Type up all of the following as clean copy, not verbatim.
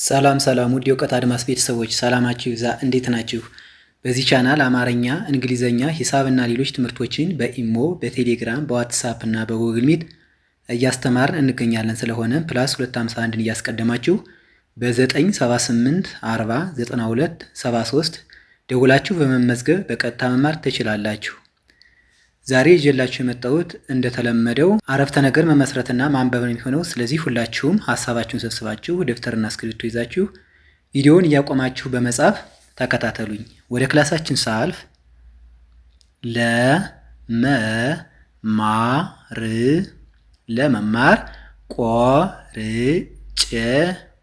ሰላም ውድ የእውቀት አድማስ ቤተሰቦች ሰላማችሁ ይብዛ። እንዴት ናችሁ? በዚህ ቻናል አማርኛ፣ እንግሊዘኛ፣ ሂሳብና ሌሎች ትምህርቶችን በኢሞ፣ በቴሌግራም፣ በዋትሳፕ እና በጉግል ሚት እያስተማርን እንገኛለን። ስለሆነ ፕላስ 251ን እያስቀደማችሁ በ978 40 92 73 ደውላችሁ በመመዝገብ በቀጥታ መማር ትችላላችሁ። ዛሬ ይዤላችሁ የመጣሁት እንደተለመደው አረፍተ ነገር መመስረትና ማንበብ ነው የሚሆነው። ስለዚህ ሁላችሁም ሀሳባችሁን ሰብስባችሁ ደብተርና እስክሪብቶ ይዛችሁ ቪዲዮውን እያቆማችሁ በመጻፍ ተከታተሉኝ። ወደ ክላሳችን ሳልፍ ለመማር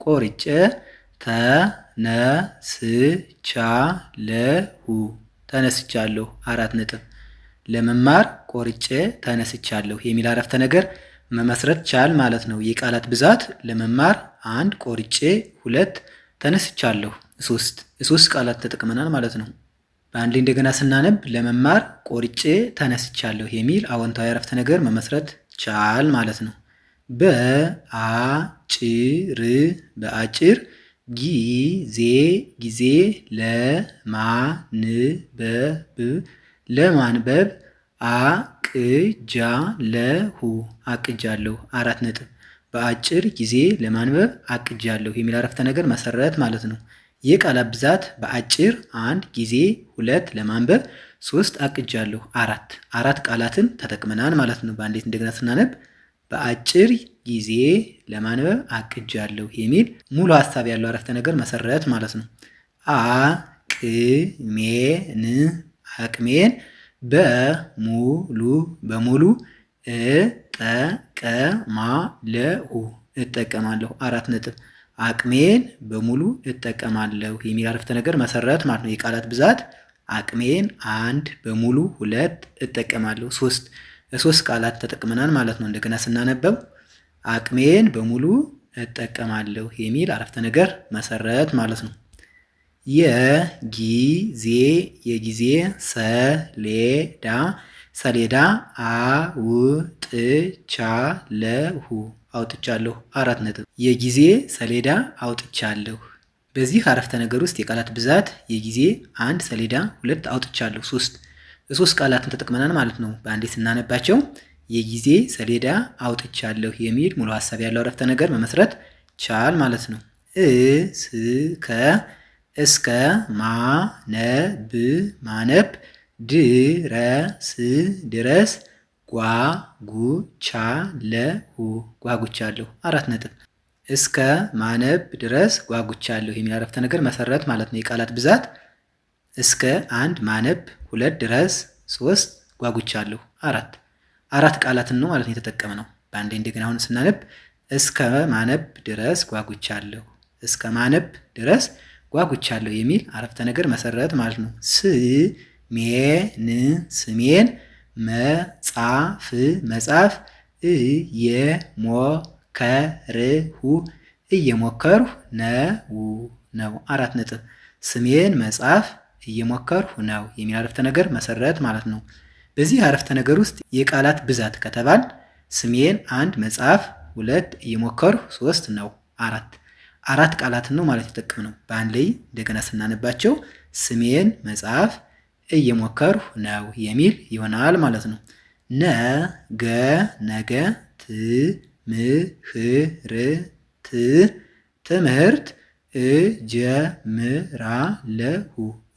ቆርጬ ተነስቻለሁ። 4 ነጥብ። ለመማር ቆርጬ ተነስቻለሁ የሚል አረፍተ ነገር መመስረት ቻል ማለት ነው። የቃላት ብዛት ለመማር 1 ቆርጬ 2 ተነስቻለሁ 3 ቃላት ተጠቅመናል ማለት ነው። በአንድ ላይ እንደገና ስናነብ ለመማር ቆርጬ ተነስቻለሁ የሚል አዎንታዊ አረፍተ ነገር መመስረት ቻል ማለት ነው። በአጭር ጊዜ ለማንበብ አቅጃለሁ 4 ነጥብ። በአጭር ጊዜ ለማንበብ አቅጃለሁ የሚል አረፍተ ነገር መሰረት ማለት ነው። የቃላት ብዛት በአጭር 1 ጊዜ 2 ለማንበብ 3 አቅጃለሁ 4 ቃላትን ተጠቅመናል ማለት ነው። በአንዴት እንደገና ስናነብ በአጭር ጊዜ ለማንበብ አቅጃለሁ የሚል ሙሉ ሀሳብ ያለው አረፍተ ነገር መሰረት ማለት ነው። አቅሜን በሙሉ እጠቀማለሁ 4 ነጥብ። አቅሜን በሙሉ እጠቀማለሁ የሚል አረፍተ ነገር መሰረት ማለት ነው። የቃላት ብዛት አቅሜን 1 በሙሉ 2 እጠቀማለሁ 3 ቃላት ተጠቅመናል ማለት ነው። እንደገና ስናነበው አቅሜን በሙሉ እጠቀማለሁ የሚል አረፍተ ነገር መሰረት ማለት ነው። የጊዜ ሰሌዳ አውጥቻለሁ 4 ነጥብ። የጊዜ ሰሌዳ አውጥቻለሁ። በዚህ አረፍተ ነገር ውስጥ የቃላት ብዛት የጊዜ 1 ሰሌዳ 2 አውጥቻለሁ 3 ቃላትን ተጠቅመናል ማለት ነው። በአንዴ ስናነባቸው የጊዜ ሰሌዳ አውጥቻለሁ የሚል ሙሉ ሀሳብ ያለው አረፍተ ነገር መመስረት ቻል ማለት ነው። እስከ ማነብ ድረስ ጓጉቻለሁ 4 ነጥብ። እስከ ማነብ ድረስ ጓጉቻለሁ የሚል አረፍተ ነገር መሰረት ማለት ነው። የቃላት ብዛት እስከ 1 ማነብ 2 ድረስ 3 ጓጉቻለሁ 4 ቃላትን ነው ማለት ነው የተጠቀምነው። በአንዴ እንደገና አሁን ስናነብ እስከ ማነብ ድረስ ጓጉቻለሁ የሚል አረፍተ ነገር መሰረት ማለት ነው። ስሜን መጻፍ እየሞከርሁ ነው 4 ነጥብ። ስሜን መጻፍ እየሞከርሁ ነው የሚል አረፍተ ነገር መሰረት ማለት ነው። በዚህ አረፍተ ነገር ውስጥ የቃላት ብዛት ከተባል ስሜን 1 መጻፍ 2 እየሞከርሁ 3 ነው 4 ቃላትን ነው ማለት የተጠቀምነው። በአንድ ላይ እንደገና ስናነባቸው ስሜን መጻፍ እየሞከርሁ ነው የሚል ይሆናል ማለት ነው። ነገ ትምህርት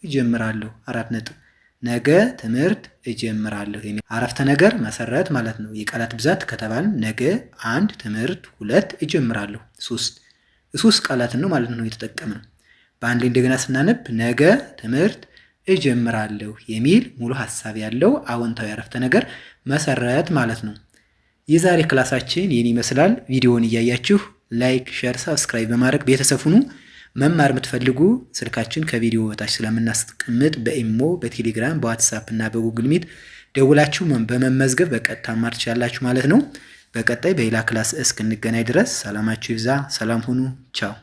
እጀምራለሁ 4 ነጥብ። ነገ ትምህርት እጀምራለሁ የሚል አረፍተ ነገር መሰረት ማለት ነው። የቃላት ብዛት ከተባል ነገ 1 ትምህርት 2 እጀምራለሁ 3 ቃላትን ነው ማለት ነው የተጠቀምነው። በአንድ ላይ እንደገና ስናነብ ነገ ትምህርት እጀምራለሁ የሚል ሙሉ ሀሳብ ያለው አዎንታዊ አረፍተ ነገር መሰረት ማለት ነው። የዛሬ ክላሳችን ይህን ይመስላል። ቪዲዮውን እያያችሁ ላይክ፣ ሼር፣ ሰብስክራይብ በማድረግ ቤተሰብ ሁኑ። መማር የምትፈልጉ ስልካችን ከቪዲዮ በታች ስለምናስቀምጥ በኢሞ፣ በቴሌግራም፣ በዋትሳፕ እና በጉግል ሚት ደውላችሁ በመመዝገብ በቀጥታ መማር ትችላላችሁ ማለት ነው። በቀጣይ በሌላ ክላስ እስክንገናኝ ድረስ ሰላማችሁ ይብዛ። ሰላም ሁኑ። ቻው